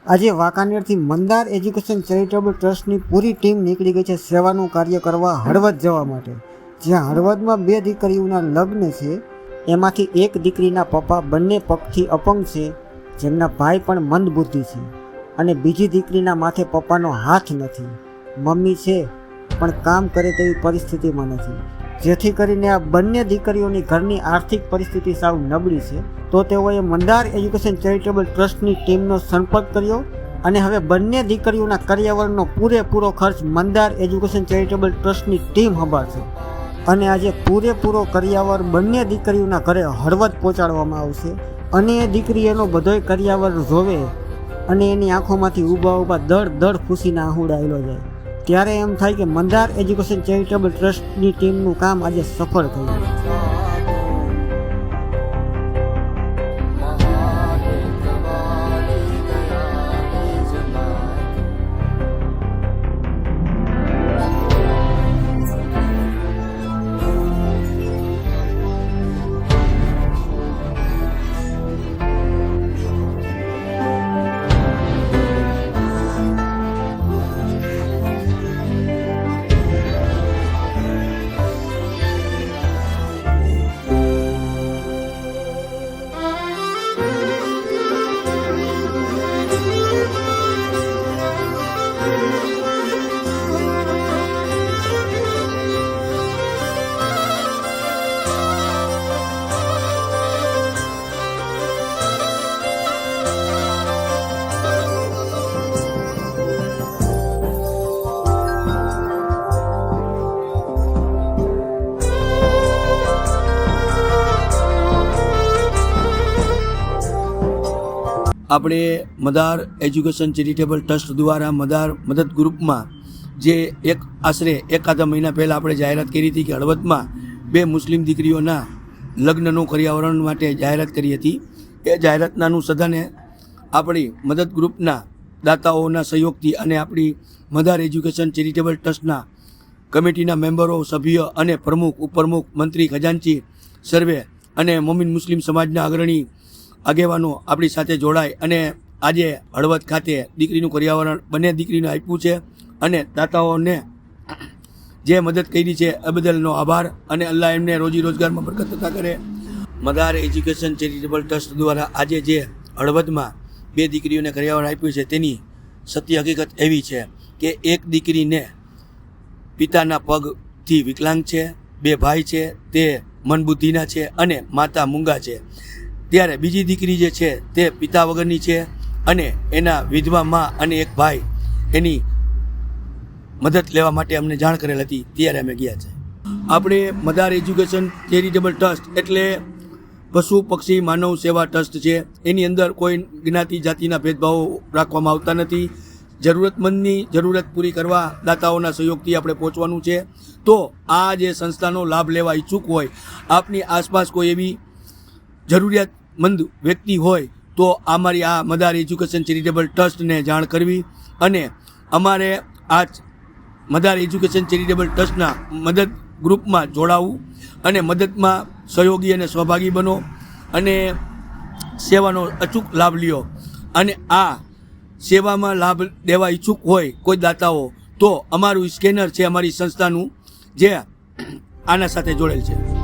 આજે વાંકાનેરથી મંદાર education charitable ટ્રસ્ટની પૂરી team નીકળી ગઈ છે સેવાનું કાર્ય કરવા હળવદ જવા માટે, જ્યાં હળવદમાં 2 દીકરીઓના લગ્ન છે. એમાંથી એક દીકરીના પપ્પા બંને પગથી અપંગ છે, જેમના ભાઈ પણ મંદબુદ્ધિ છે, અને બીજી દીકરીના માથે પપ્પાનો હાથ નથી. મમ્મી છે પણ કામ કરે તેવી પરિસ્થિતિમાં નથી, જેથી કરીને આ બંને દીકરીઓની ઘરની આર્થિક પરિસ્થિતિ સાવ નબળી છે. તો તેઓએ મંદાર એજ્યુકેશન ચેરિટેબલ ટ્રસ્ટની ટીમનો સંપર્ક કર્યો અને હવે બંને દીકરીઓના કરિયાવરનો પૂરેપૂરો ખર્ચ મંદાર એજ્યુકેશન ચેરિટેબલ ટ્રસ્ટની ટીમ સંભાળશે. અને આજે પૂરેપૂરો કરિયાવર બંને દીકરીઓના ઘરે હળવદ પહોંચાડવામાં આવશે. અને એ દીકરી એનો બધોય કરિયાવર જોવે અને એની આંખોમાંથી ઊભા દળ ખુશીના આહુડા આવેલો જાય, ત્યારે એમ થાય કે મંદાર એજ્યુકેશન ચેરિટેબલ ટ્રસ્ટની ટીમનું કામ આજે સફળ થયું. આપણે મદાર એજ્યુકેશન ચેરિટેબલ ટ્રસ્ટ દ્વારા મદાર મદદ ગ્રુપમાં જે આશરે એકાદા મહિના પહેલાં આપણે જાહેરાત કરી હતી કે હળવદમાં 2 મુસ્લિમ દીકરીઓના લગ્નનું કરિયાવરણ માટે જાહેરાત કરી હતી. એ જાહેરાતના અનુસંધાને આપણી મદદ ગ્રુપના દાતાઓના સહયોગથી અને આપણી મદાર એજ્યુકેશન ચેરિટેબલ ટ્રસ્ટના કમિટીના મેમ્બરો, સભ્ય અને પ્રમુખ, ઉપપ્રમુખ, મંત્રી, ખજાનચી સર્વે અને મોમીન મુસ્લિમ સમાજના અગ્રણી આગેવાનો આપણી સાથે જોડાય અને આજે હળવદ ખાતે દીકરીનું કરિયાવરણ બંને દીકરીને આપ્યું છે. અને દાતાઓને જે મદદ કરી છે એ બદલનો આભાર, અને અલ્લાહ એમને રોજી રોજગારમાં બરકત અતા કરે. મદાર એજ્યુકેશન ચેરિટેબલ ટ્રસ્ટ દ્વારા આજે જે હળવદમાં 2 દીકરીઓને કરિયાવરણ આપ્યું છે તેની સત્ય હકીકત એવી છે કે એક દીકરીને પિતાના પગથી વિકલાંગ છે, 2 ભાઈ છે તે મનબુદ્ધિના છે અને માતા મૂંગા છે. ત્યારે બીજી દીકરી જે છે તે પિતા વગરની છે અને એના વિધવા મા અને એક ભાઈ એની મદદ લેવા માટે અમને જાણ કરેલ હતી, ત્યારે અમે ગયા છે. આપણે મદાર એજ્યુકેશન ચેરિટેબલ ટ્રસ્ટ એટલે પશુ પક્ષી માનવ સેવા ટ્રસ્ટ છે. એની અંદર કોઈ જ્ઞાતિ જાતિના ભેદભાવો રાખવામાં આવતા નથી. જરૂરતમંદની જરૂરત પૂરી કરવા દાતાઓના સહયોગથી આપણે પહોંચવાનું છે. તો આ જે સંસ્થાનો લાભ લેવા ઈચ્છુક હોય, આપની આસપાસ કોઈ એવી જરૂરિયાતમંદ વ્યક્તિ હોય તો અમારી આ મદાર એજ્યુકેશન ચેરિટેબલ ટ્રસ્ટને જાણ કરવી અને અમારે આ મદાર એજ્યુકેશન ચેરિટેબલ ટ્રસ્ટના મદદ ગ્રુપમાં જોડાવું અને મદદમાં સહયોગી અને સહભાગી બનો અને સેવાનો અચૂક લાભ લ્યો. અને આ સેવામાં લાભ દેવા ઈચ્છુક હોય કોઈ દાતાઓ તો અમારું સ્કેનર છે અમારી સંસ્થાનું, જે આના સાથે જોડેલ છે.